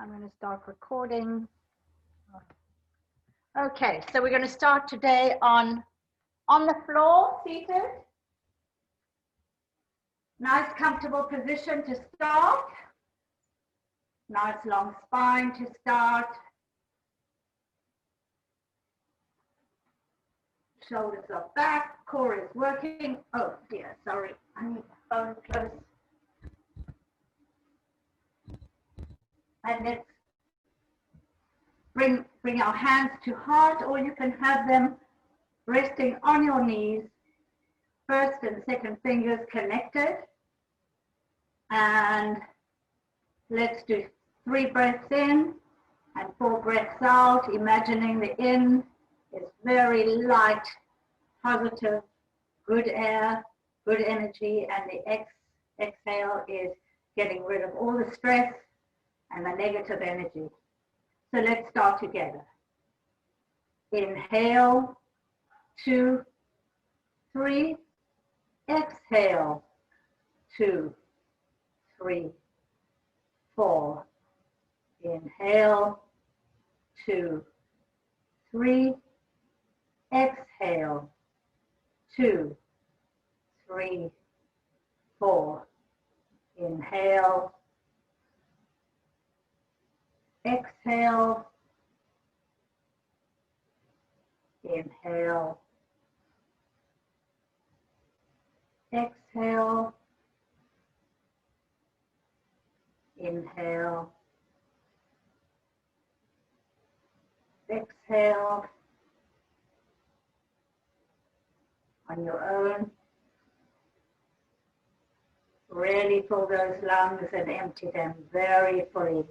I'm going to start recording. Okay, so we're going to start today on the floor, seated. Nice comfortable position to start. Nice long spine to start. Shoulders are back, core is working. Oh dear, sorry, I need the phone close. And let's bring our hands to heart, or you can have them resting on your knees, first and second fingers connected. And let's do 3 breaths in and 4 breaths out, imagining the in is very light, positive, good air, good energy, and the exhale is getting rid of all the stress and the negative energy. So let's start together. Inhale, 2, 3. Exhale, 2, 3, 4. Inhale, 2, 3. Exhale, 2, 3, 4. Inhale, exhale, inhale, exhale, inhale, exhale. On your own, really fill those lungs and empty them very fully.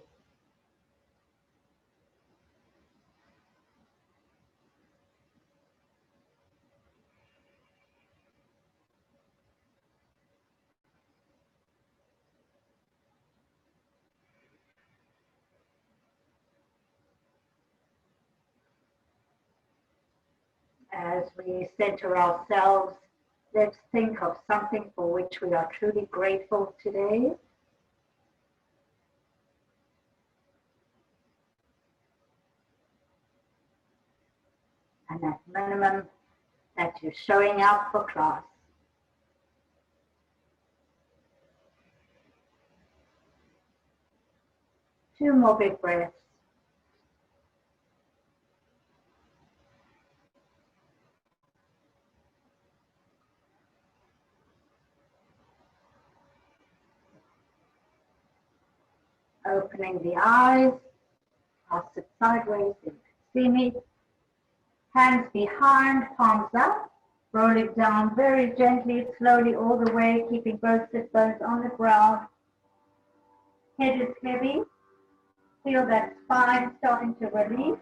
As we center ourselves, let's think of something for which we are truly grateful today. And at minimum, that you're showing up for class. Two more big breaths. Opening the eyes, I'll sit sideways so you can see me. Hands behind, palms up, rolling down very gently, slowly all the way, keeping both sit bones on the ground. Head is heavy. Feel that spine starting to release.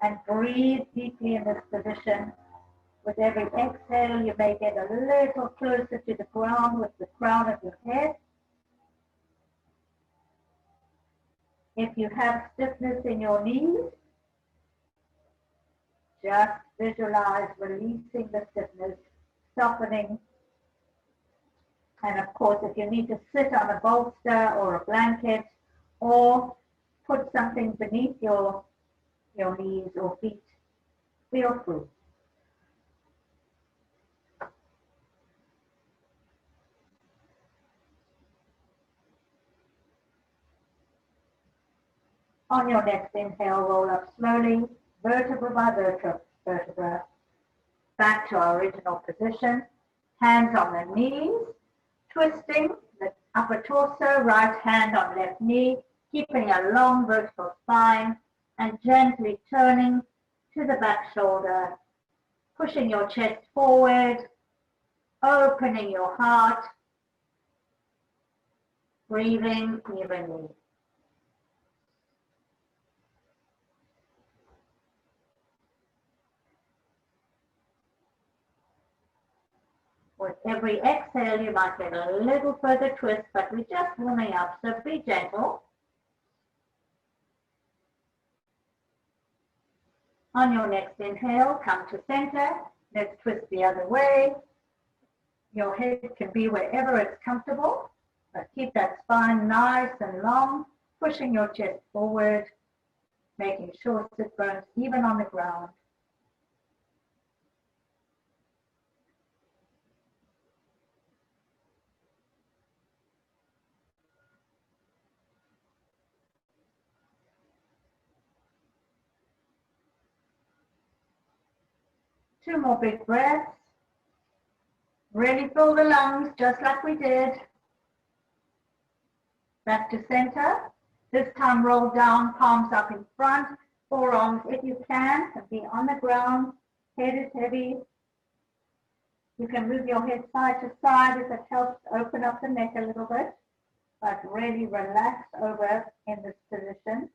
And breathe deeply in this position. With every exhale, you may get a little closer to the ground with the crown of your head. If you have stiffness in your knees, just visualize releasing the stiffness, softening. And of course, if you need to sit on a bolster or a blanket or put something beneath your knees or feet, feel free. On your next inhale, roll up slowly, vertebra by vertebra, back to our original position. Hands on the knees, twisting the upper torso, right hand on left knee, keeping a long vertical spine, and gently turning to the back shoulder, pushing your chest forward, opening your heart, breathing evenly. With every exhale, you might get a little further twist, but we're just warming up, so be gentle. On your next inhale, come to center. Let's twist the other way. Your head can be wherever it's comfortable, but keep that spine nice and long. pushing your chest forward, making sure sit bones even on the ground. Two more big breaths. Really fill the lungs just like we did. Back to center. This time roll down, palms up in front, forearms if you can be on the ground. Head is heavy. You can move your head side to side if it helps open up the neck a little bit, but really relax over in this position.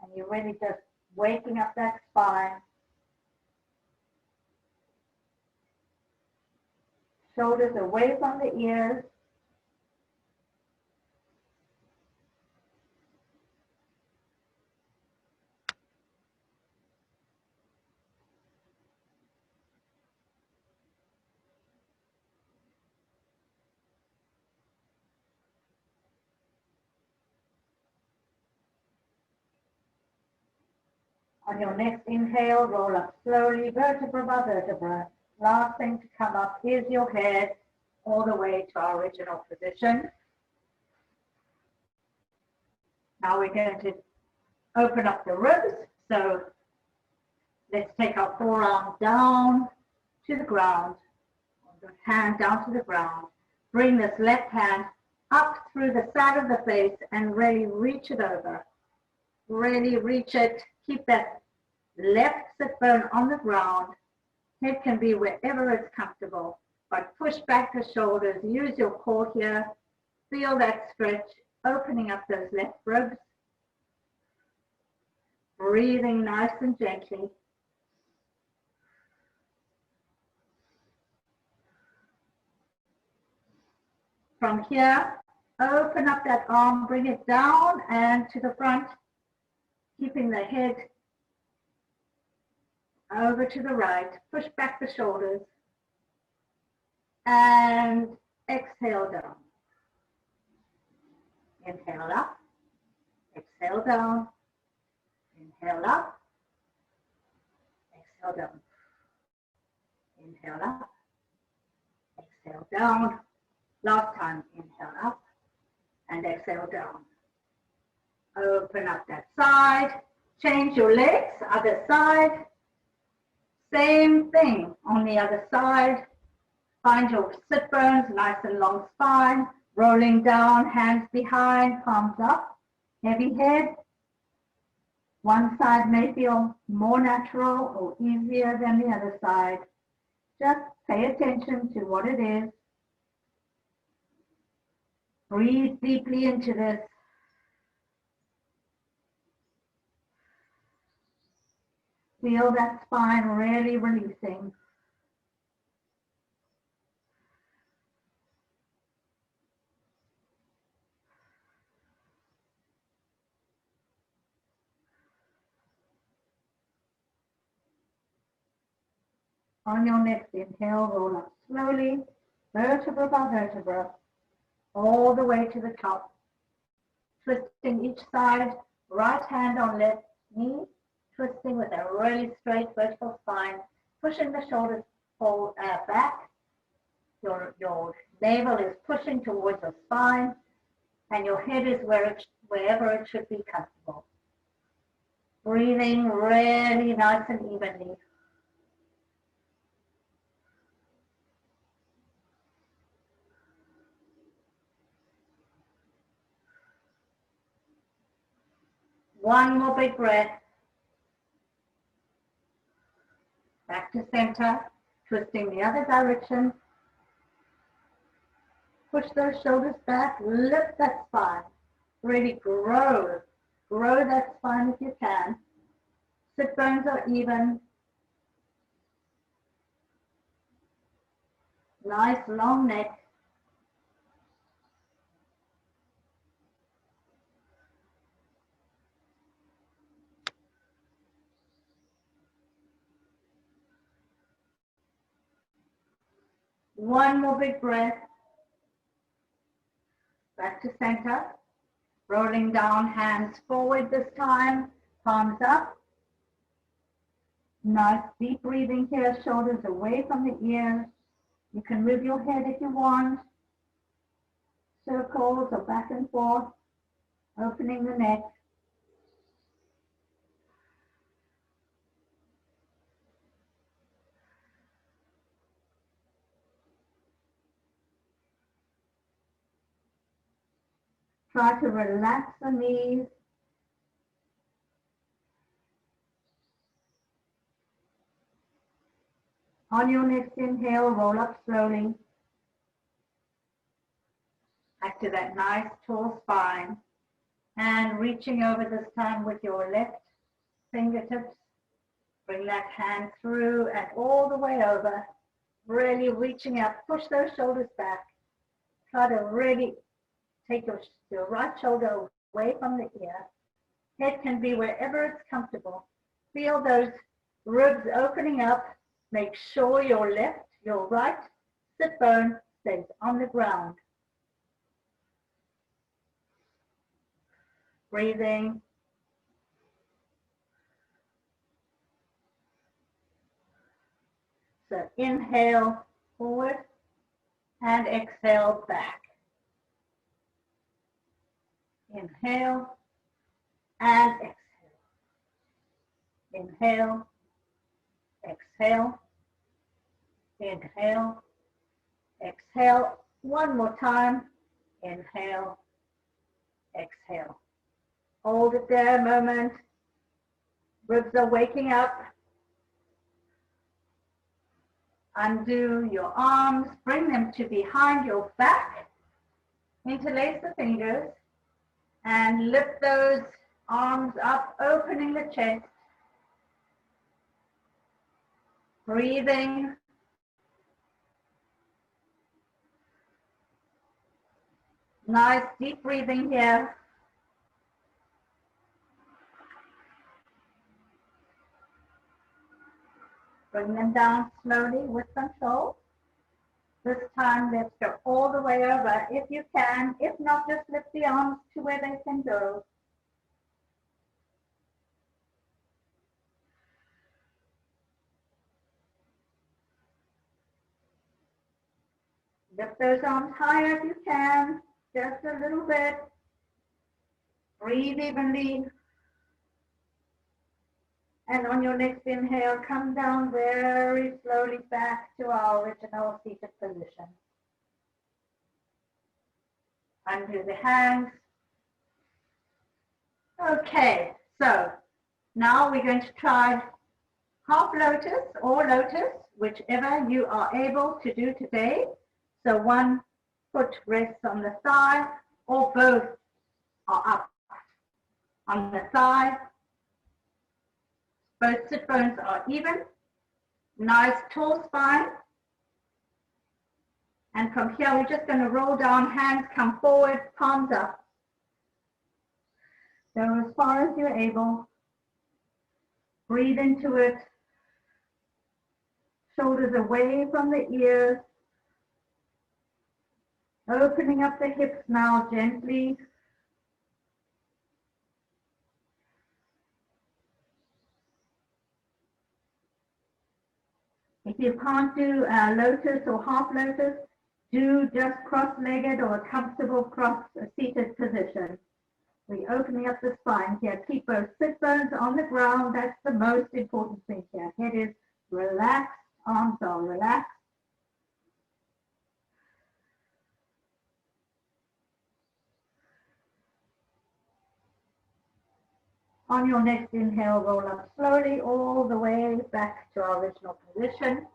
And you're really just waking up that spine. Shoulders away from the ears. On your next inhale, roll up slowly, vertebra by vertebra. Last thing to come up is your head all the way to our original position. Now we're going to open up the ribs. So let's take our forearm down to the ground, the hand down to the ground. Bring this left hand up through the side of the face and really reach it over. Really reach it. Keep that left sit bone on the ground. Head can be wherever it's comfortable, but push back the shoulders. Use your core here. Feel that stretch, opening up those left ribs. Breathing nice and gently. From here, open up that arm, bring it down and to the front, keeping the head over to the right. Push back the shoulders and exhale down. Inhale up, exhale down, inhale up, exhale down. Inhale up, exhale down. Last time, inhale up and exhale down. Open up that side, change your legs, other side. Same thing on the other side. Find your sit bones, nice and long spine, rolling down, hands behind, palms up, heavy head. One side may feel more natural or easier than the other side. Just pay attention to what it is. Breathe deeply into this. Feel that spine really releasing. On your next inhale, roll up slowly, vertebra by vertebra, all the way to the top. Twisting each side, right hand on left knee, twisting with a really straight vertical spine, pushing the shoulders back. Your navel is pushing towards the spine, and your head is wherever it should be comfortable. Breathing really nice and evenly. One more big breath. Back to center, twisting the other direction. Push those shoulders back, lift that spine. Really grow that spine if you can. Sit bones are even. Nice long neck. One more big breath. Back to center. Rolling down, hands forward this time, palms up. Nice deep breathing here, shoulders away from the ears. You can move your head if you want. Circles or back and forth, opening the neck. Try to relax the knees. On your next inhale, roll up slowly. Back to that nice tall spine. And reaching over this time with your left fingertips. Bring that hand through and all the way over. Really reaching out. Push those shoulders back. Try to really take your right shoulder away from the ear. Head can be wherever it's comfortable. Feel those ribs opening up. Make sure your left, your right sit bone stays on the ground. Breathing. So inhale forward and exhale back. Inhale and exhale. Inhale, exhale, inhale, exhale. One more time. Inhale, exhale. Hold it there a moment. Ribs are waking up. Undo your arms. Bring them to behind your back. Interlace the fingers. And lift those arms up, opening the chest. Breathing. Nice deep breathing here. Bring them down slowly with control. This time, let's go all the way over if you can. If not, just lift the arms to where they can go. Lift those arms higher if you can, just a little bit. Breathe evenly. And on your next inhale, come down very slowly back to our original seated position. Undo the hands. Okay, so now we're going to try half lotus or lotus, whichever you are able to do today. So one foot rests on the thigh or both are up on the thigh. Both sit bones are even. Nice tall spine. And from here, we're just going to roll down, hands come forward, palms up. Go as far as you're able. Breathe into it. Shoulders away from the ears. Opening up the hips now gently. If you can't do lotus or half lotus, do just cross-legged or a comfortable cross-seated position. We're opening up the spine here. Keep both sit bones on the ground. That's the most important thing here. Head is relaxed, arms are relaxed. On your next inhale, roll up slowly all the way back to our original position.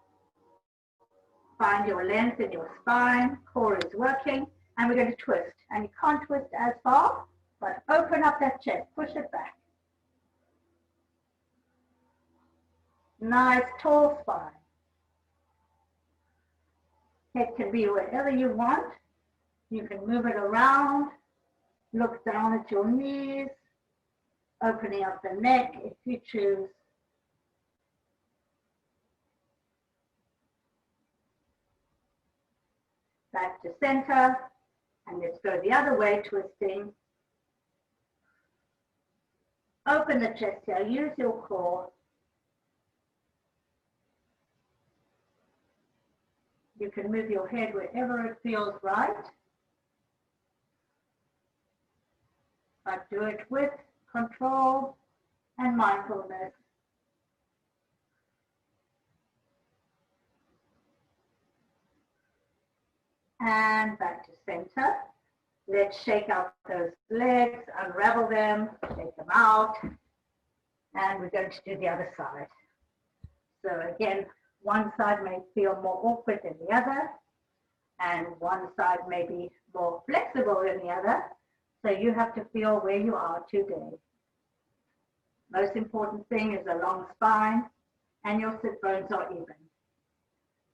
Find your length in your spine, core is working, and we're going to twist. And you can't twist as far, but open up that chest, push it back. Nice tall spine. Head can be wherever you want. You can move it around, look down at your knees, opening up the neck if you choose. Back to center, and let's go the other way, twisting. Open the chest here, use your core. You can move your head wherever it feels right, but do it with control and mindfulness. And back to center. Let's shake out those legs, unravel them, take them out, and we're going to do the other side. So again, one side may feel more awkward than the other, and one side may be more flexible than the other. So you have to feel where you are today. Most important thing is a long spine and your sit bones are even.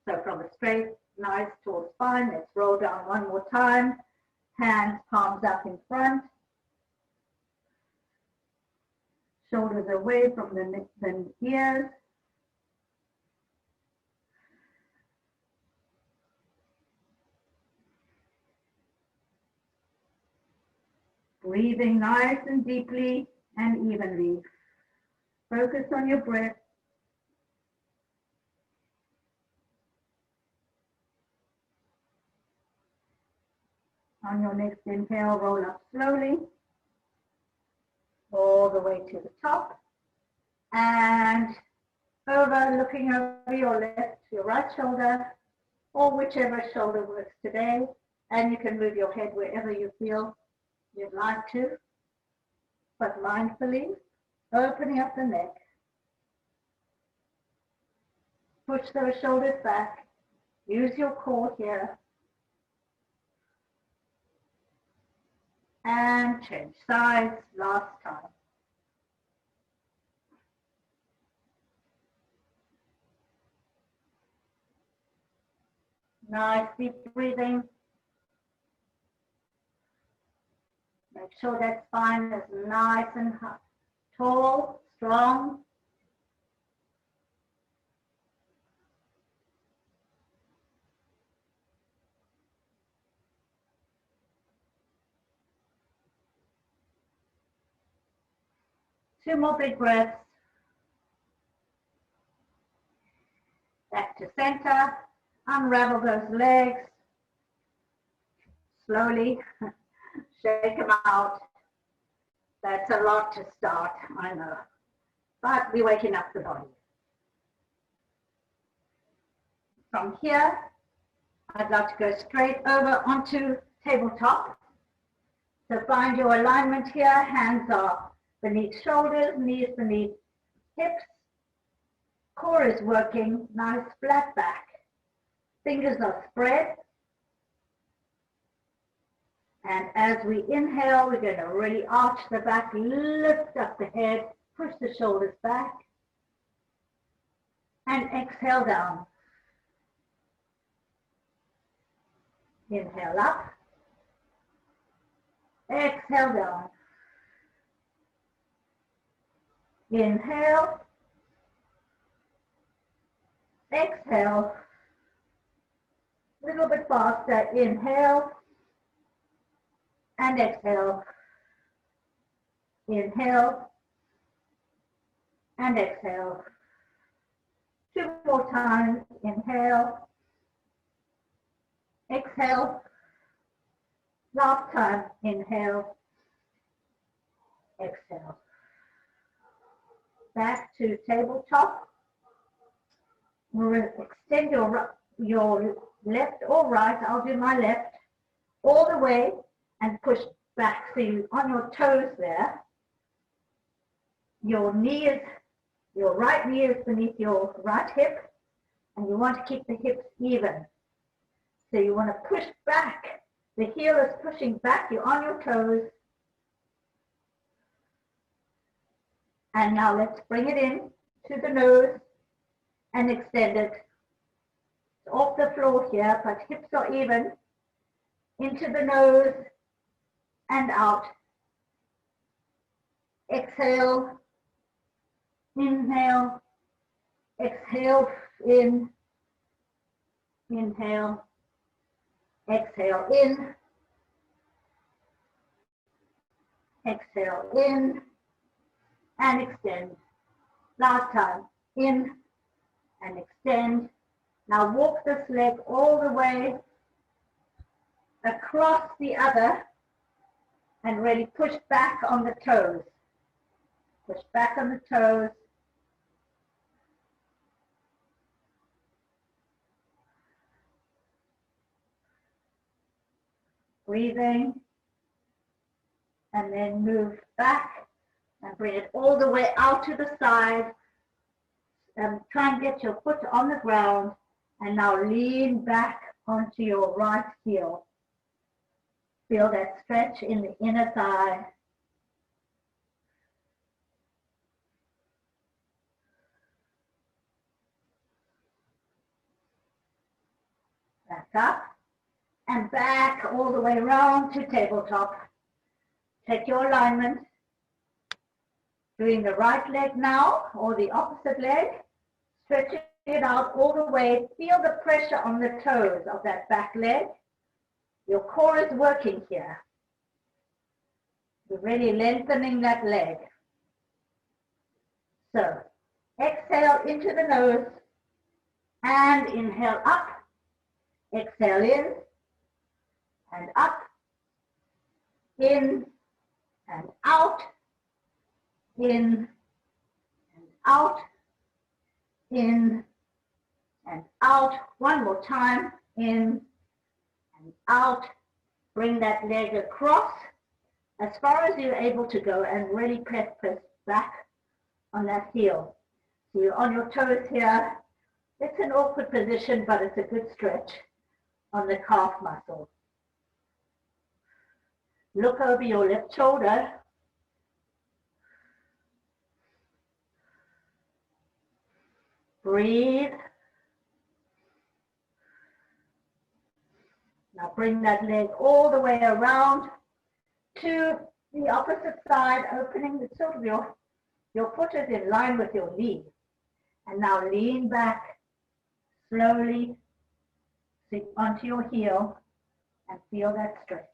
So from a straight, nice, tall spine, let's roll down one more time. Hands, palms up in front. Shoulders away from the ears. Breathing nice and deeply and evenly. Focus on your breath. On your next inhale, roll up slowly, all the way to the top, and looking over your left, your right shoulder, or whichever shoulder works today, and you can move your head wherever you feel you'd like to, but mindfully, opening up the neck. Push those shoulders back, use your core here, and change sides last time. Nice deep breathing. Make sure that spine is nice and tall, strong. Two more big breaths. Back to center. Unravel those legs. Slowly shake them out. That's a lot to start, I know. But we're waking up the body. From here, I'd like to go straight over onto tabletop. So find your alignment here. Hands are beneath shoulders, knees beneath hips. Core is working, nice flat back. Fingers are spread. And as we inhale, we're going to really arch the back, lift up the head, push the shoulders back, and exhale down. Inhale up. Exhale down. Inhale. Exhale. A little bit faster. Inhale. And exhale. Inhale. And exhale. Two more times. Inhale. Exhale. Last time. Inhale. Exhale. Back to tabletop. We'll extend your left or right. I'll do my left all the way and push back. So you on your toes there. Your knee is, your right knee is beneath your right hip, and you want to keep the hips even. So you want to push back. The heel is pushing back. You're on your toes. And now let's bring it in to the nose and extend it. It's off the floor here, but hips are even. Into the nose and out. Exhale. Inhale. Exhale in. Inhale. Exhale in. Exhale in. and extend. Last time, in and extend. Now walk this leg all the way across the other and really push back on the toes. Push back on the toes. Breathing. And then move back and bring it all the way out to the side. And try and get your foot on the ground. And now lean back onto your right heel. Feel that stretch in the inner thigh. Back up and back all the way around to tabletop. Check your alignment. Doing the right leg now or the opposite leg. Stretching it out all the way. Feel the pressure on the toes of that back leg. Your core is working here. You're really lengthening that leg. So exhale into the nose and inhale up. Exhale in and up, in and out, in and out, in and out. One more time, in and out. Bring that leg across as far as you're able to go and really press back on that heel. So you're on your toes here. It's an awkward position, but it's a good stretch on the calf muscle. Look over your left shoulder. Breathe. Now bring that leg all the way around to the opposite side, opening the sort of your foot is in line with your knee. And now lean back slowly onto your heel and feel that stretch.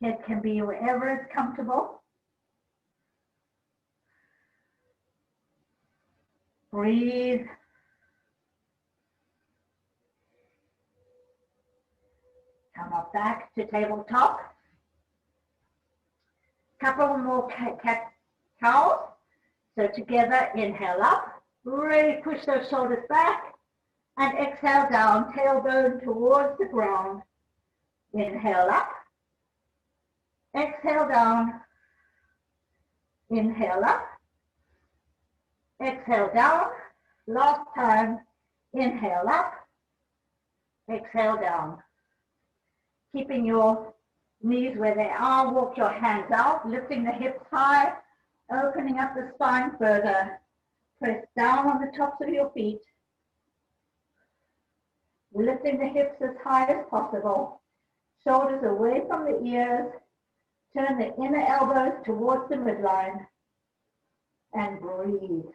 Head can be wherever it's comfortable. Breathe. Come up back to tabletop. Couple more cat cows. So together, inhale up. Really push those shoulders back. And exhale down, tailbone towards the ground. Inhale up. Exhale down. Inhale up. Exhale down. Last time. Inhale up. Exhale down. Keeping your knees where they are. Walk your hands out. Lifting the hips high. Opening up the spine further. Press down on the tops of your feet. Lifting the hips as high as possible. Shoulders away from the ears. Turn the inner elbows towards the midline. And breathe.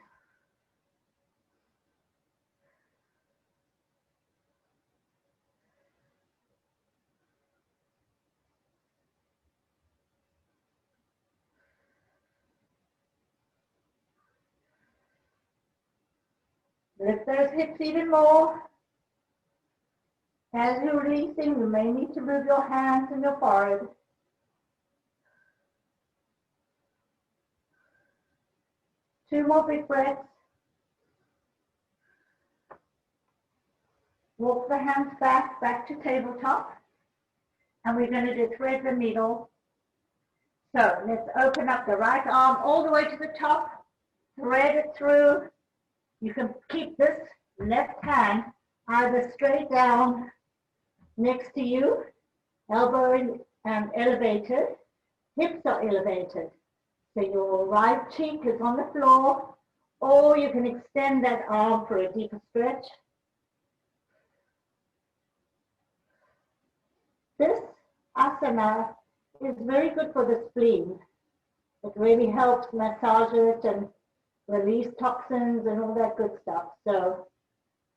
Lift those hips even more. As you're releasing, you may need to move your hands and your forehead. Two more big breaths. Walk the hands back to tabletop. And we're going to do thread the needle. So let's open up the right arm all the way to the top. Thread it through. You can keep this left hand either straight down next to you, elbow elevated, hips are elevated. So your right cheek is on the floor, or you can extend that arm for a deeper stretch. This asana is very good for the spleen. It really helps massage it and release toxins and all that good stuff. So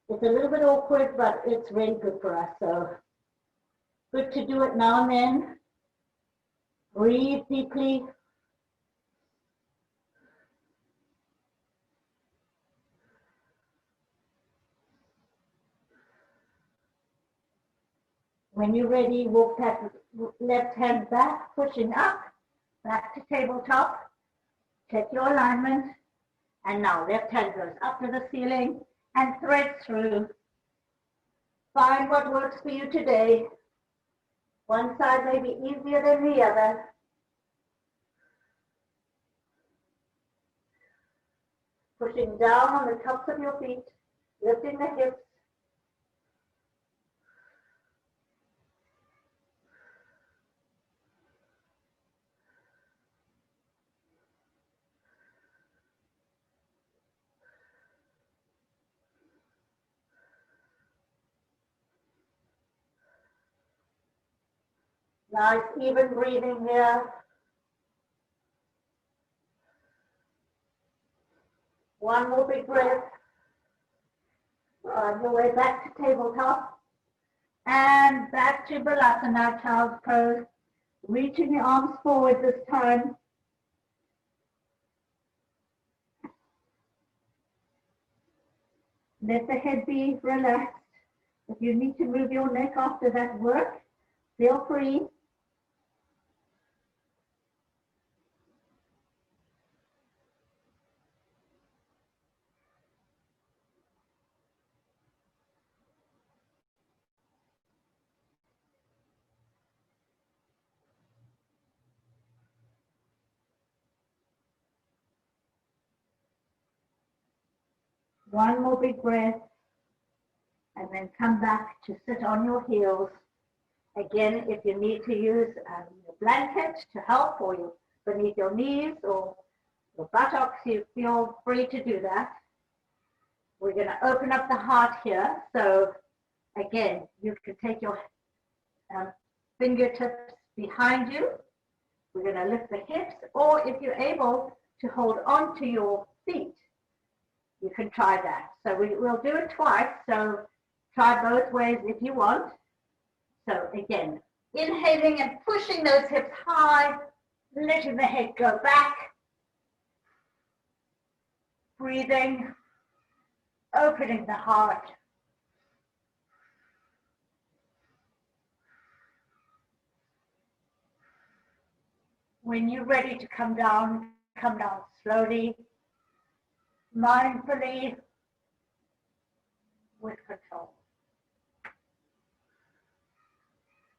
it's a little bit awkward, but it's really good for us. So good to do it now and then. Breathe deeply. When you're ready, walk that left hand back, pushing up, back to tabletop. Check your alignment. And now left hand goes up to the ceiling and thread through. Find what works for you today. One side may be easier than the other. Pushing down on the tops of your feet, lifting the hips. Nice even breathing here. One more big breath. On your way back to tabletop. And back to Balasana, child's pose. Reaching your arms forward this time. Let the head be relaxed. If you need to move your neck after that work, feel free. One more big breath, and then come back to sit on your heels. Again, if you need to use a blanket to help, or you beneath your knees or your buttocks, you feel free to do that. We're going to open up the heart here. So again, you can take your fingertips behind you. We're going to lift the hips, or if you're able to hold on to your feet, you can try that. So we'll do it twice. So try both ways if you want. So again, inhaling and pushing those hips high, letting the head go back. Breathing, opening the heart. When you're ready to come down slowly, mindfully, with control.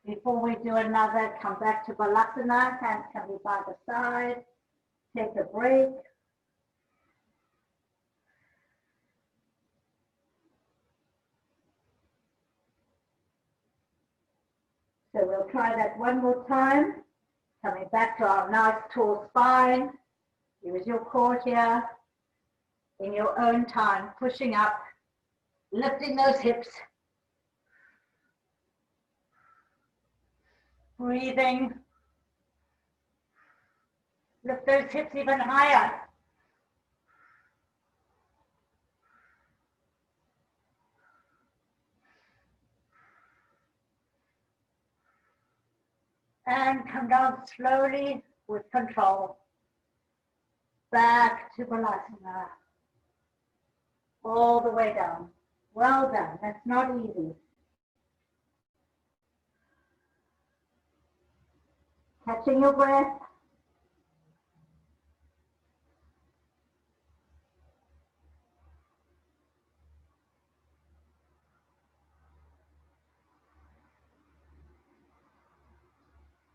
Before we do another, come back to Balasana, hands can be by the side, take a break. So we'll try that one more time. Coming back to our nice tall spine. Use your core here. In your own time, pushing up, lifting those hips. Breathing. Lift those hips even higher. And come down slowly with control. Back to Balasana. All the way down. Well done. That's not easy. Catching your breath.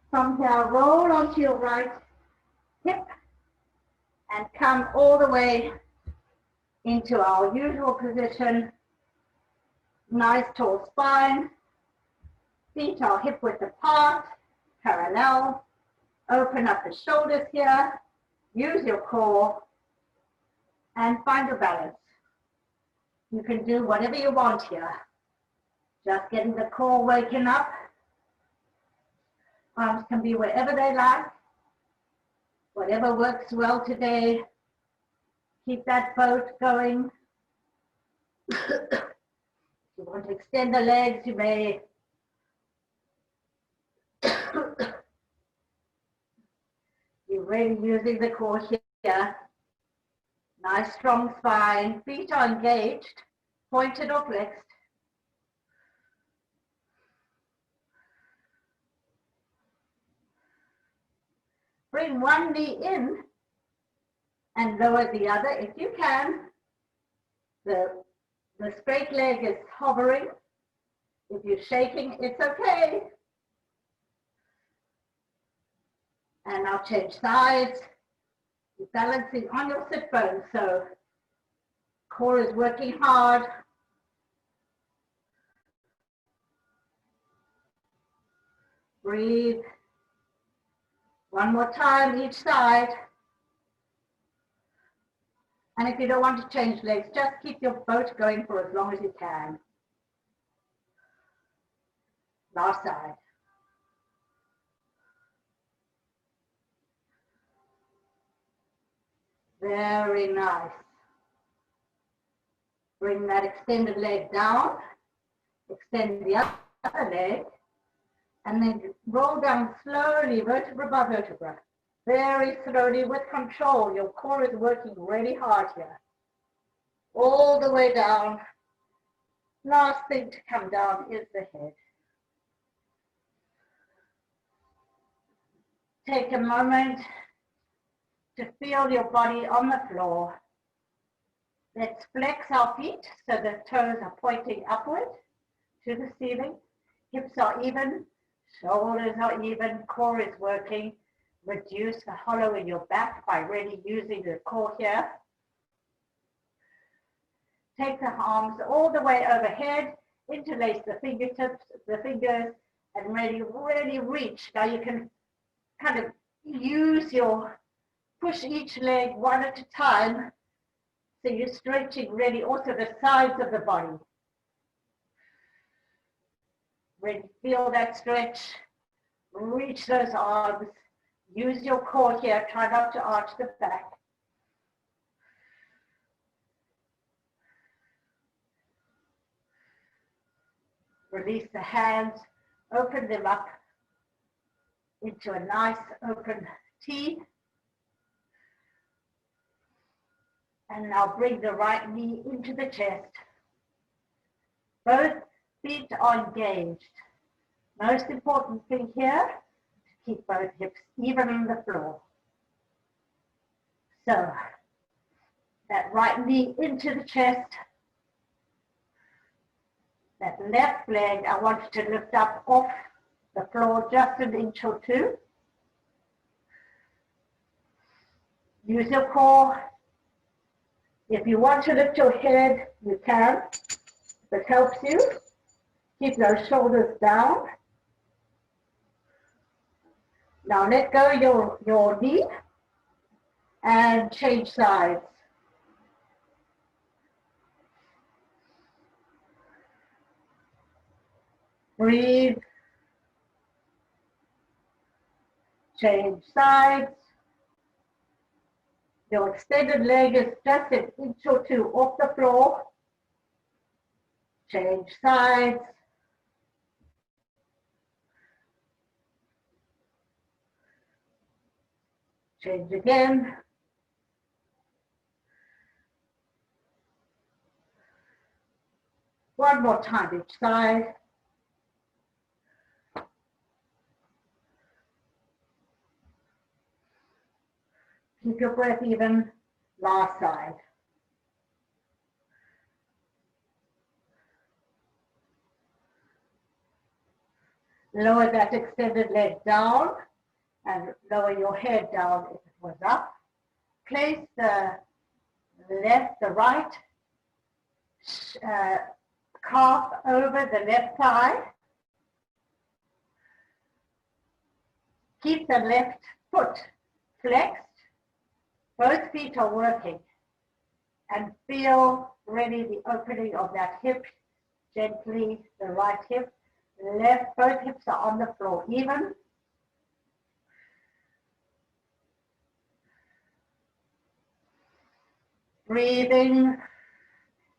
From here, roll onto your right hip and come all the way into our usual position. Nice tall spine. Feet are hip width apart, parallel. Open up the shoulders here. Use your core and find your balance. You can do whatever you want here. Just getting the core waking up. Arms can be wherever they like. Whatever works well today. Keep that boat going. If you want to extend the legs, you may. You're really using the core here. Nice strong spine. Feet are engaged, pointed or flexed. bring one knee in and lower the other if you can. The straight leg is hovering. If you're shaking, it's okay. And I'll change sides. You're balancing on your sit bones, so core is working hard. Breathe. One more time each side. And if you don't want to change legs, just keep your boat going for as long as you can. Last side. Very nice. Bring that extended leg down. Extend the other leg. And then roll down slowly, vertebra by vertebra. Very slowly with control. Your core is working really hard here. All the way down. Last thing to come down is the head. Take a moment to feel your body on the floor. Let's flex our feet so the toes are pointing upward to the ceiling. Hips are even, shoulders are even, core is working. Reduce the hollow in your back by really using the core here. Take the arms all the way overhead, interlace the fingertips, the fingers, and really reach. Now you can kind of push each leg one at a time. So you're stretching really also the sides of the body. Really feel that stretch. Reach those arms. Use your core here. Try not to arch the back. Release the hands. Open them up into a nice open T. And now bring the right knee into the chest. Both feet are engaged. Most important thing here, to keep both hips even on the floor. So, that right knee into the chest. That left leg, I want you to lift up off the floor just an inch or two. Use your core. If you want to lift your head, you can. If it helps you, keep those shoulders down. Now let go your knee and change sides. Breathe. Change sides. Your extended leg is just an inch or two off the floor. Change sides. Change again. One more time each side. Keep your breath even. Last side. Lower that extended leg down and lower your head down if it was up. Place the right calf over the left thigh. Keep the left foot flexed. Both feet are working. And feel really the opening of that hip. Gently, the right hip. Left, both hips are on the floor even. Breathing.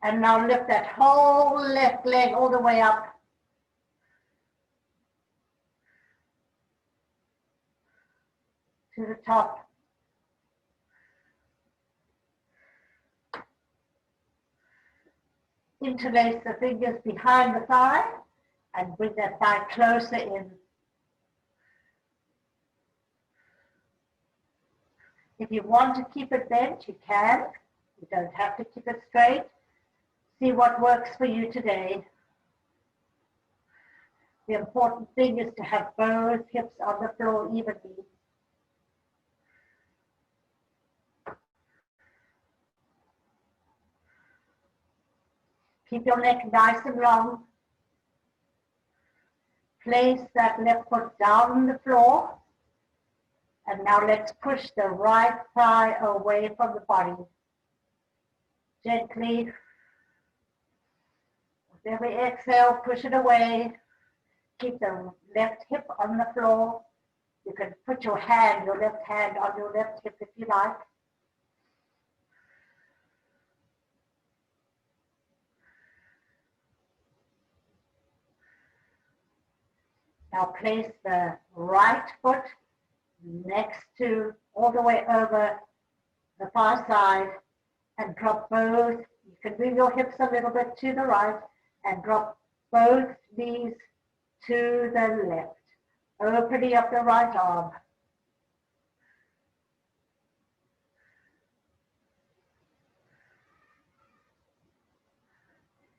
And now lift that whole left leg all the way up. To the top. Interlace the fingers behind the thigh and bring that thigh closer in. If you want to keep it bent, you can. You don't have to keep it straight. See what works for you today. The important thing is to have both hips on the floor evenly. Keep your neck nice and long. Place that left foot down on the floor. And now let's push the right thigh away from the body. Gently. With every exhale, push it away. Keep the left hip on the floor. You can put your left hand on your left hip if you like. Now place the right foot next to, all the way over the far side and drop both. You can move your hips a little bit to the right and drop both knees to the left, opening up the right arm.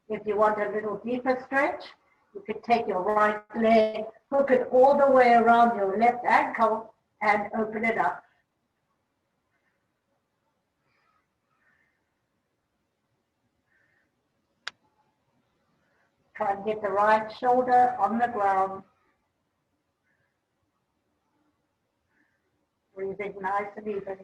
If you want a little deeper stretch, you can take your right leg, hook it all the way around your left ankle and open it up. Try and get the right shoulder on the ground. Breathing nice and even.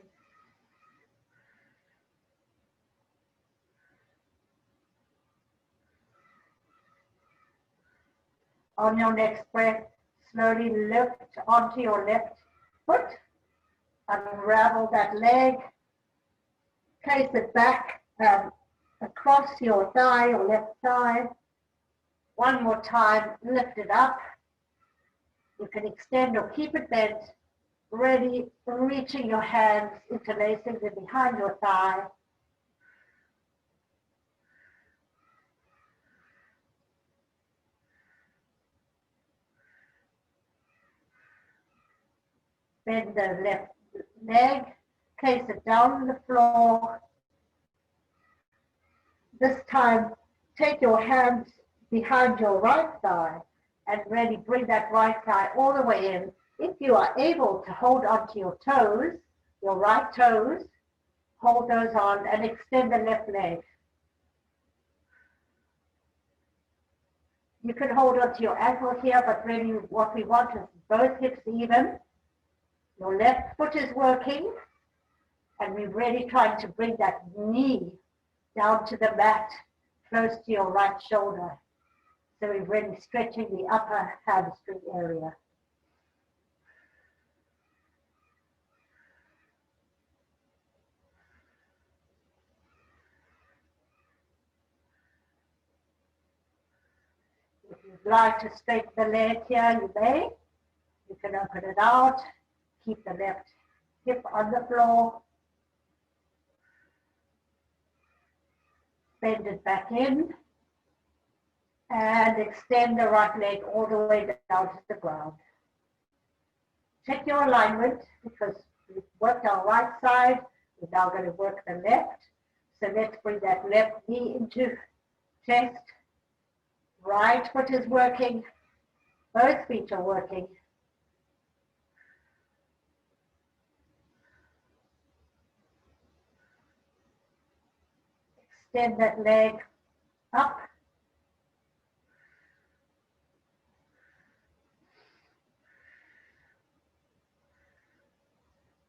On your next breath, slowly lift onto your left foot. Unravel that leg. Place it back across your thigh, your left thigh. One more time, lift it up. You can extend or keep it bent. Ready, reaching your hands, interlacing them behind your thigh. Bend the left leg, place it down on the floor. This time, take your hands behind your right thigh and really bring that right thigh all the way in. If you are able to hold onto your toes, your right toes, hold those on and extend the left leg. You can hold onto your ankle here, but really what we want is both hips even. Your left foot is working, and we're really trying to bring that knee down to the mat, close to your right shoulder. So we're really stretching the upper hamstring area. If you'd like to straighten the leg here, you may. You can open it out. Keep the left hip on the floor. Bend it back in. And extend the right leg all the way down to the ground. Check your alignment because we've worked our right side. We're now going to work the left. So let's bring that left knee into chest. Right foot is working. Both feet are working. Extend that leg up.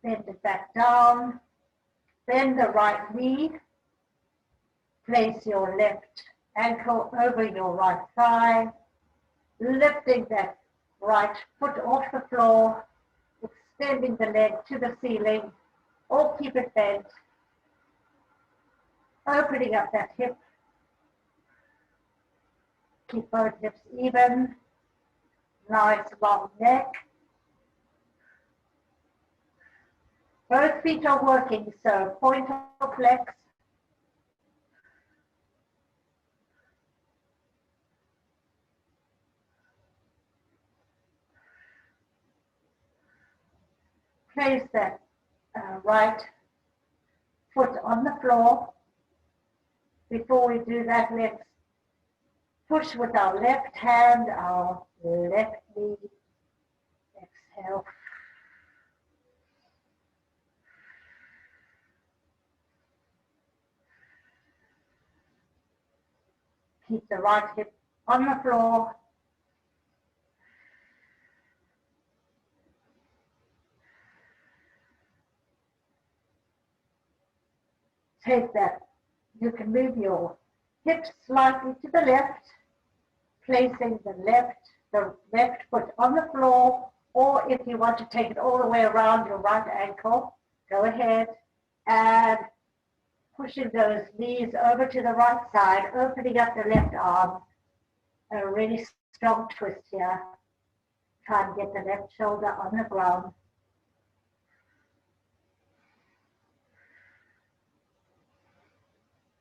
Bend it back down. Bend the right knee. Place your left ankle over your right thigh. Lifting that right foot off the floor. Extending the leg to the ceiling. Or keep it bent. Opening up that hip. Keep both hips even. Nice long neck. Both feet are working, so point or flex. Place that right foot on the floor. Before we do that, let's push with our left hand, our left knee. Exhale. Keep the right hip on the floor. Take that. You can move your hips slightly to the left, placing the left foot on the floor, or if you want to take it all the way around your right ankle, go ahead, and pushing those knees over to the right side, opening up the left arm. A really strong twist here. Try and get the left shoulder on the ground.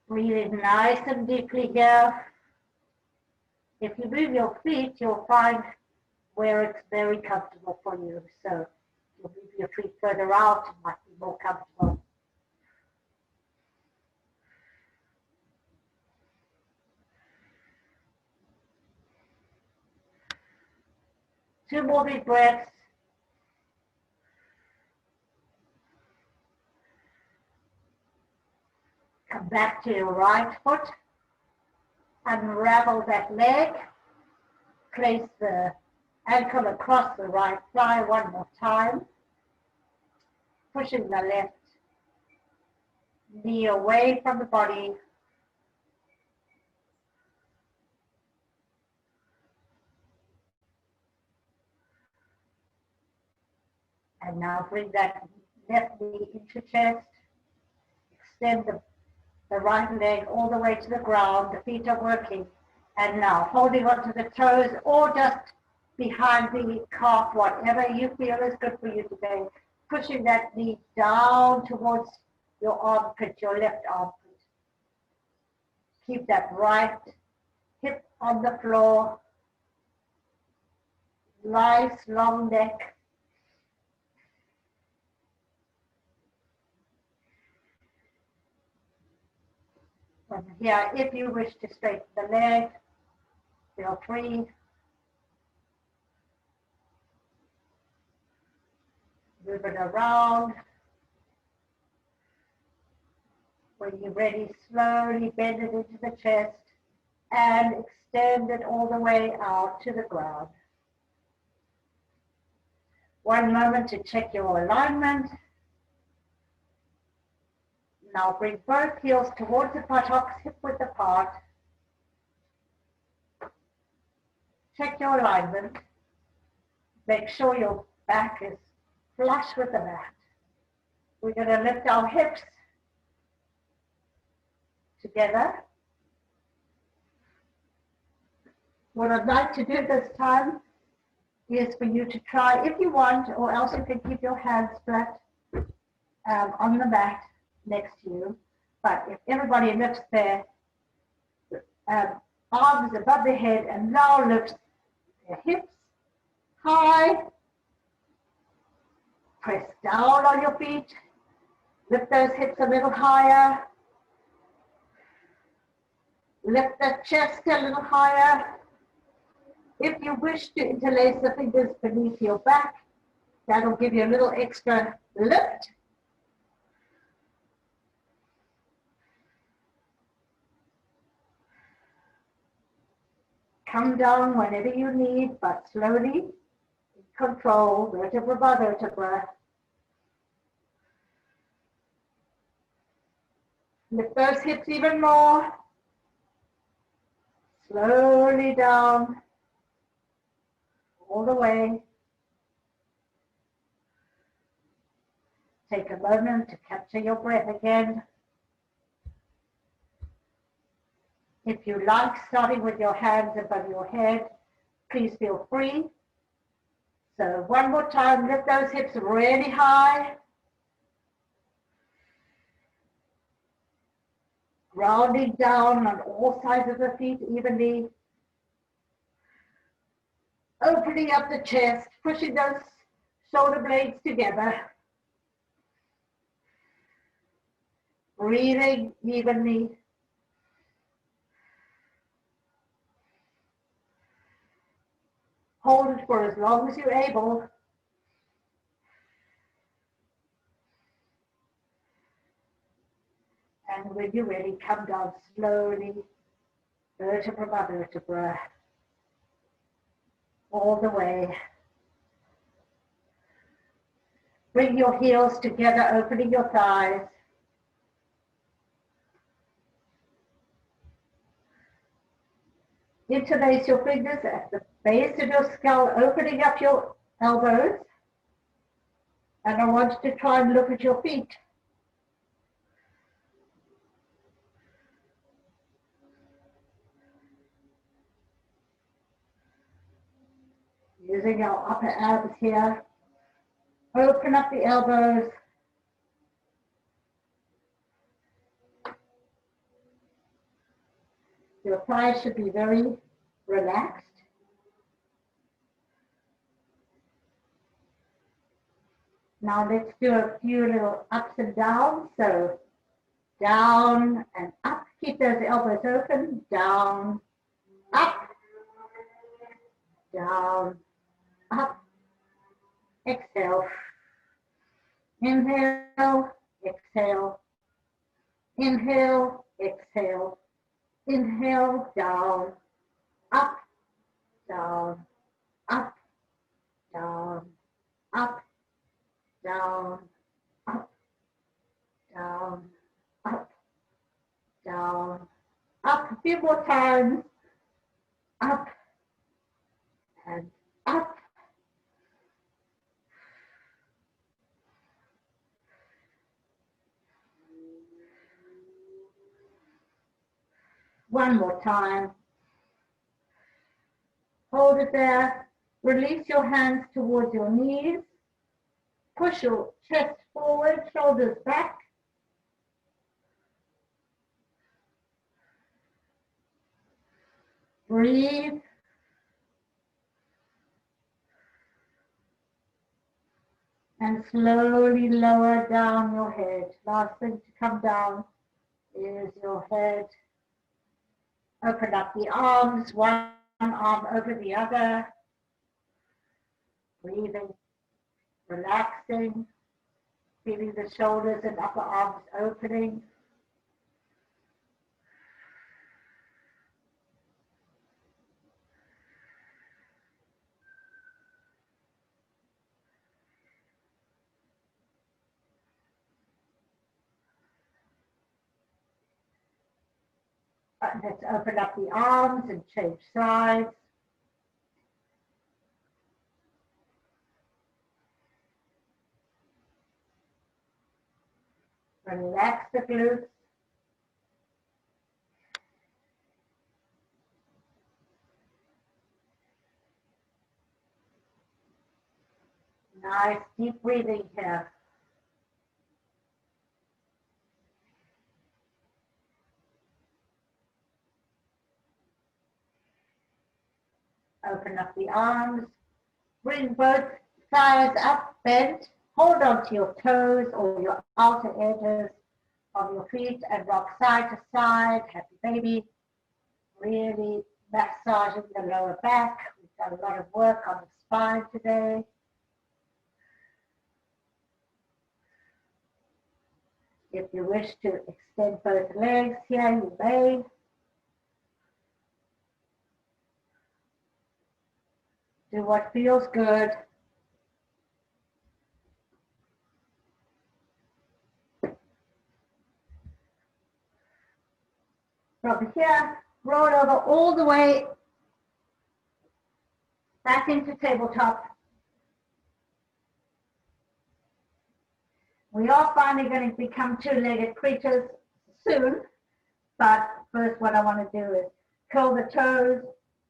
Breathing nice and deeply here. If you move your feet, you'll find where it's very comfortable for you. So if you move your feet further out, it might be more comfortable. Two more big breaths. Come back to your right foot. Unravel that leg. Place the ankle across the right thigh one more time. Pushing the left knee away from the body. And now bring that left knee into chest. Extend the right leg all the way to the ground. The feet are working. And now holding onto the toes or just behind the calf, whatever you feel is good for you today. Pushing that knee down towards your armpit, your left armpit. Keep that right hip on the floor. Nice long neck. From here, if you wish to straighten the leg, feel free. Move it around. When you're ready, slowly bend it into the chest and extend it all the way out to the ground. One moment to check your alignment. Now bring both heels towards the buttocks, hip width apart. Check your alignment. Make sure your back is flush with the mat. We're going to lift our hips together. What I'd like to do this time is for you to try, if you want, or else you can keep your hands flat on the mat next to you. But if everybody lifts their arms above their head and now lifts their hips high, press down on your feet, lift those hips a little higher, lift the chest a little higher. If you wish to interlace the fingers beneath your back, that'll give you a little extra lift. Come down whenever you need, but slowly, in control, vertebra by vertebra. Lift those hips even more. Slowly down, all the way. Take a moment to capture your breath again. If you like, starting with your hands above your head, please feel free. So one more time, lift those hips really high. Grounding down on all sides of the feet evenly. Opening up the chest, pushing those shoulder blades together. breathing evenly. Hold it for as long as you're able. And when you're ready, come down slowly, vertebra by vertebra, all the way. Bring your heels together, opening your thighs. Interlace your fingers at the base of your skull, opening up your elbows. And I want you to try and look at your feet. Using our upper abs here. Open up the elbows. Your thighs should be very relaxed. Now let's do a few little ups and downs. So down and up. Keep those elbows open. Down, up, down, up. Exhale. Inhale, exhale. Inhale, exhale. Inhale, down, up, down, up, down, up, down, up, down, up, down, up. A few more times. Up and up. One more time. Hold it there. Release your hands towards your knees. Push your chest forward, shoulders back. Breathe. And slowly lower down your head. Last thing to come down is your head. Open up the arms, one arm over the other. Breathing, relaxing, feeling the shoulders and upper arms opening. Let's open up the arms and change sides. Relax the glutes. Nice deep breathing here. Open up the arms. Bring both thighs up, bent. Hold on to your toes or your outer edges of your feet and rock side to side. Happy baby. Really massaging the lower back. We've done a lot of work on the spine today. If you wish to extend both legs here, you may. Do what feels good. From here, roll over all the way back into tabletop. We are finally going to become two-legged creatures soon, but first what I want to do is curl the toes,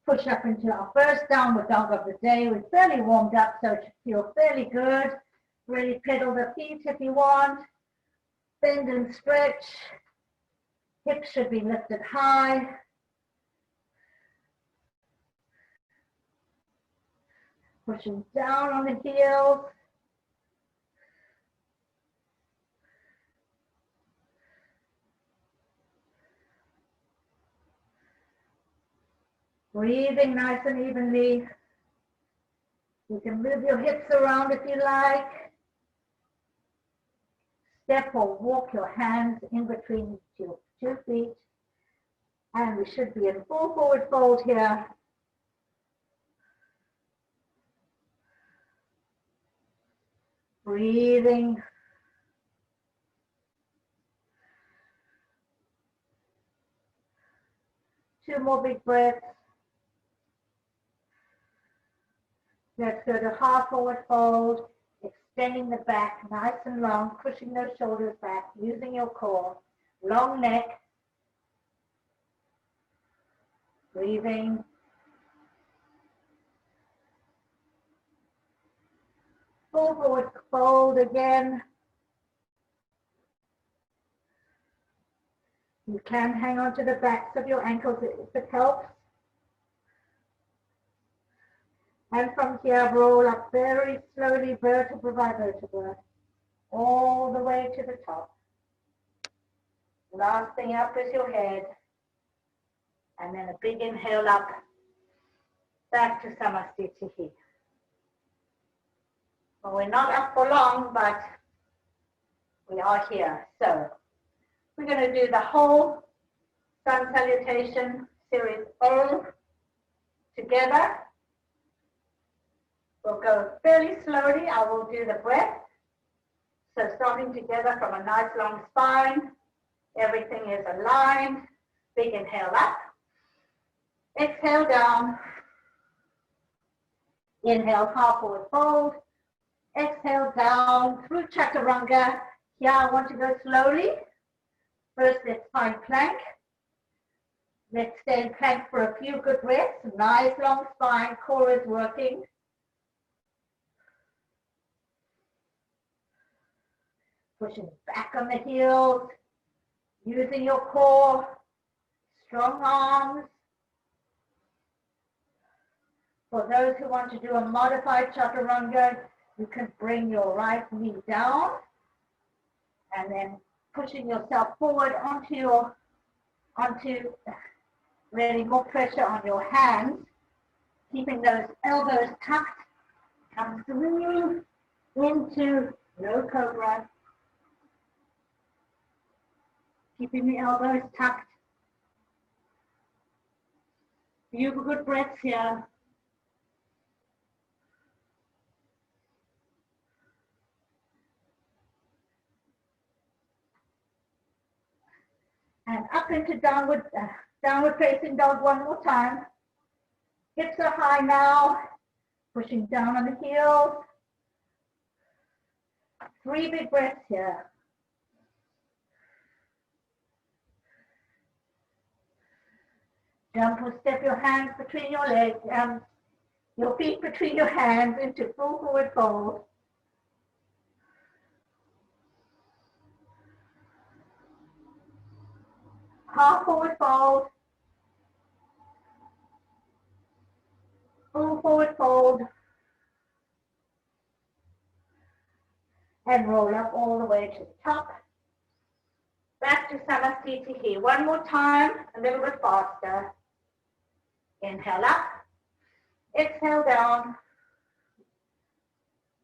push up into our first downward dog of the day. We're fairly warmed up, so it should feel fairly good. Really pedal the feet if you want. Bend and stretch. Hips should be lifted high. Pushing down on the heels. Breathing nice and evenly. You can move your hips around if you like. Step or walk your hands in between your 2 feet. And we should be in full forward fold here. Breathing. Two more big breaths. Let's go to half forward fold, extending the back nice and long, pushing those shoulders back, using your core, long neck. Breathing. Full forward fold again. You can hang on to the backs of your ankles if it helps. And from here, roll up very slowly, vertebra by vertebra, all the way to the top. Last thing up is your head. And then a big inhale up, back to Samasthiti. Well, we're not up for long, but we are here. So we're going to do the whole sun salutation series all together. We'll go fairly slowly. I will do the breath. So starting together from a nice long spine. Everything is aligned. Big inhale up. Exhale down. Inhale, half forward fold. Exhale down through chaturanga. Here I want to go slowly. First, let's find plank. Let's stay in plank for a few good breaths. Nice long spine, core is working. Pushing back on the heels, using your core, strong arms. For those who want to do a modified chaturanga, you can bring your right knee down and then pushing yourself forward onto really more pressure on your hands, keeping those elbows tucked. Come through into no cobra. Keeping the elbows tucked. Few good breaths here. And up into downward facing dog one more time. Hips are high now. Pushing down on the heels. 3 big breaths here. Jump or step your hands between your legs, your feet between your hands into full forward fold. Half forward fold. Full forward fold. And roll up all the way to the top. Back to Samasthiti. One more time, a little bit faster. Inhale up. Exhale down.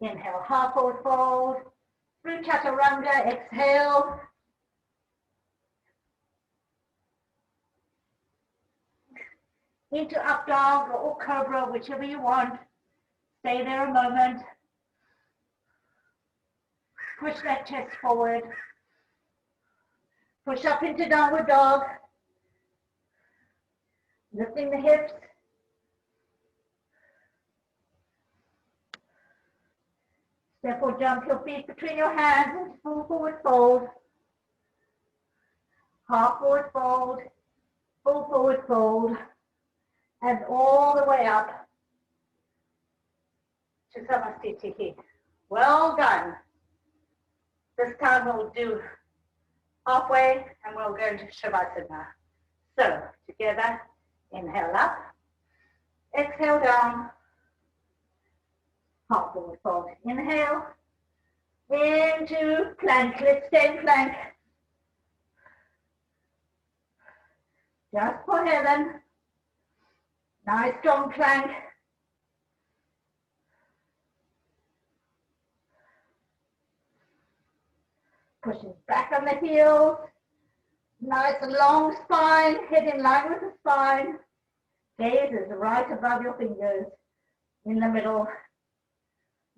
Inhale, half forward fold. Through chaturanga, exhale. Into up dog or cobra, whichever you want. Stay there a moment. Push that chest forward. Push up into downward dog. Lifting the hips. Step or jump your feet between your hands into full forward fold. Half forward fold. Full forward fold. And all the way up to Samasthiti. Well done. This time we'll do halfway and we'll go into Shavasana. So together, inhale up, exhale down, half forward fold. Inhale, into plank. Let's stay in plank. Just for heaven. Nice strong plank. Pushing back on the heels. Nice long spine, head in line with the spine. Gaze is right above your fingers, in the middle.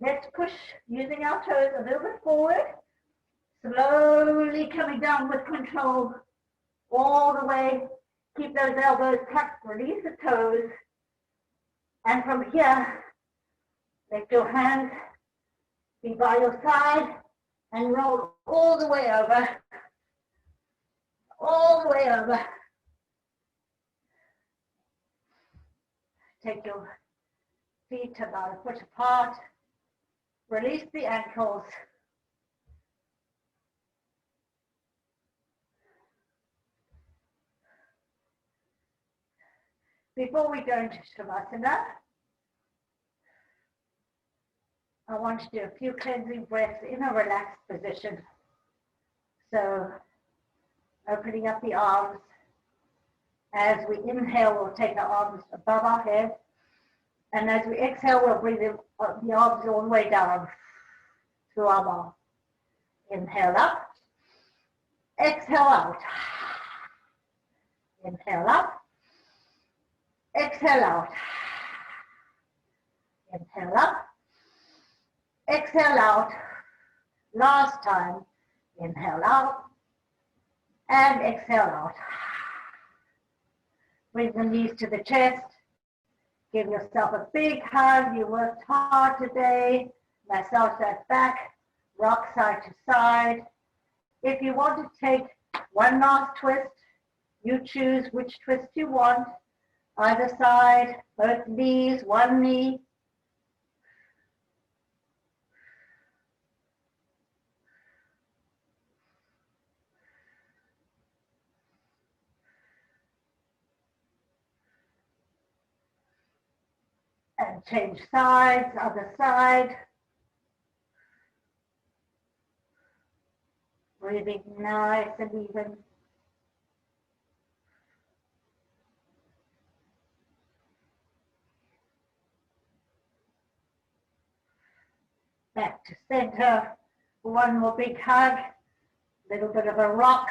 Let's push using our toes a little bit forward. Slowly coming down with control all the way. Keep those elbows tucked, release the toes. And from here, let your hands be by your side and roll all the way over. All the way over. Take your feet about a foot apart. Release the ankles. Before we go into Shavasana, I want to do a few cleansing breaths in a relaxed position. So, opening up the arms. As we inhale, we'll take our arms above our head. And as we exhale, we'll bring the arms all the way down through our mouth. Inhale up. Exhale out. Inhale up. Exhale out. Inhale up. Exhale out. Last time. Inhale out. And exhale out. Bring the knees to the chest. Give yourself a big hug. You worked hard today. Massage that back. Rock side to side. If you want to take one last twist, you choose which twist you want. Either side, both knees, one knee. And change sides, other side. Breathing nice and even. Back to center. One more big hug. Little bit of a rock.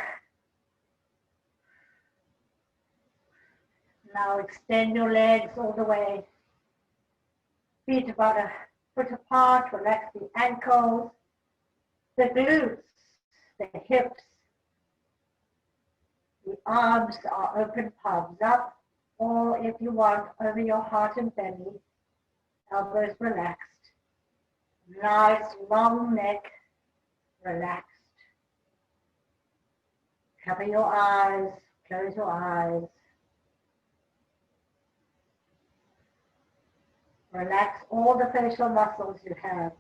Now extend your legs all the way. Feet about a foot apart. Relax the ankles, the glutes, the hips. The arms are open, palms up, or if you want, over your heart and belly. Elbows relaxed. Nice long neck, relaxed. Cover your eyes, close your eyes. Relax all the facial muscles you have.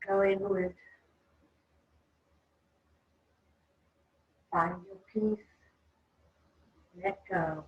Go inward. Find your peace. Let go.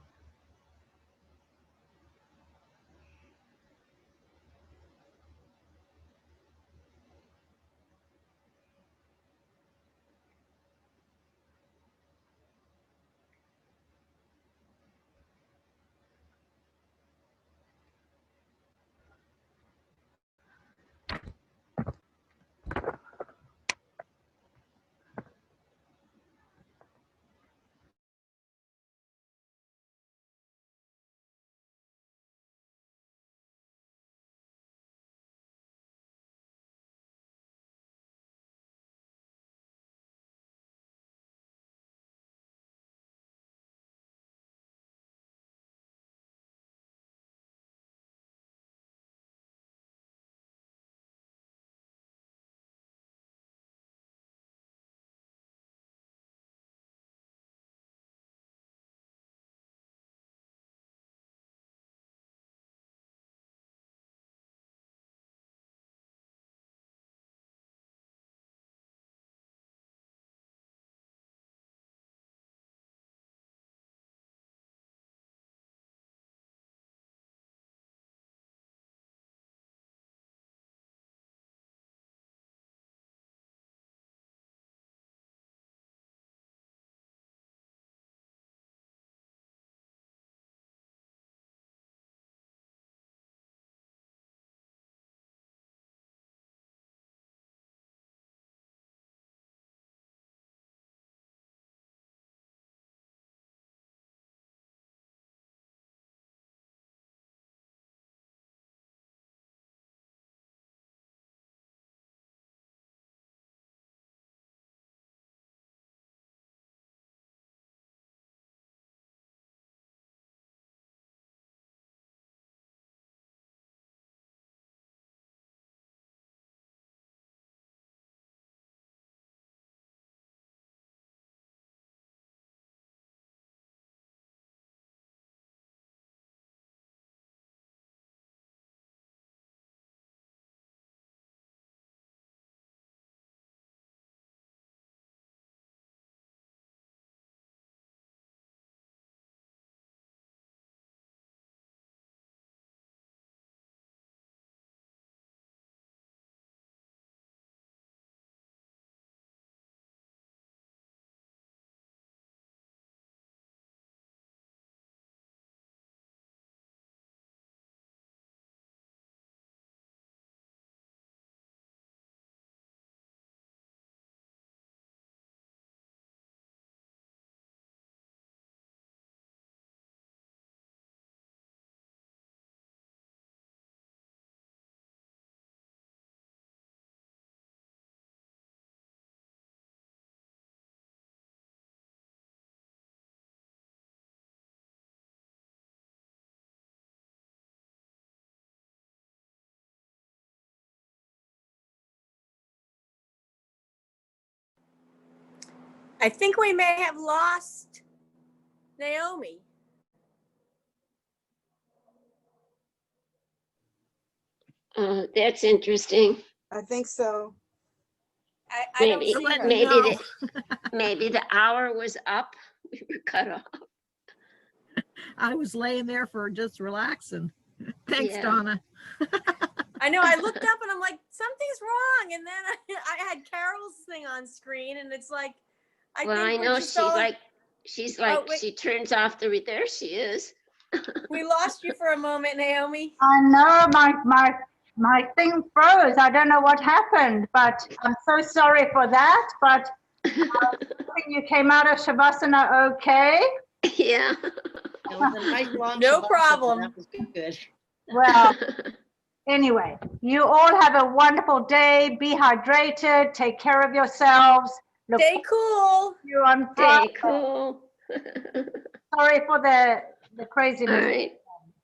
I think we may have lost Naomi. That's interesting. I think so. I don't Maybe, see Let her. me know. maybe the hour was up. We were cut off. I was laying there for just relaxing. Thanks, Yeah. Donna. I know. I looked up and I'm like, something's wrong. And then I had Carol's thing on screen, and it's like, Well, I think we're know just all- she's like, wait. she turns off the, there she is. we lost you for a moment, Naomi. I know my thing froze. I don't know what happened, but I'm so sorry for that. But I think you came out of Shavasana okay. Yeah. It was a nice long No Shabbat, so problem. That was good. Well, anyway, you all have a wonderful day. Be hydrated. Take care of yourselves. Look Stay cool. for you on Stay Friday. cool. Sorry for the All craziness. right.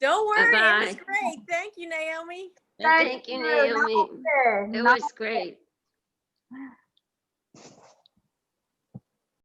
Don't worry. It was Bye-bye. great. Thank you, Naomi. Thank you, Naomi. Namaste. It was great. Namaste.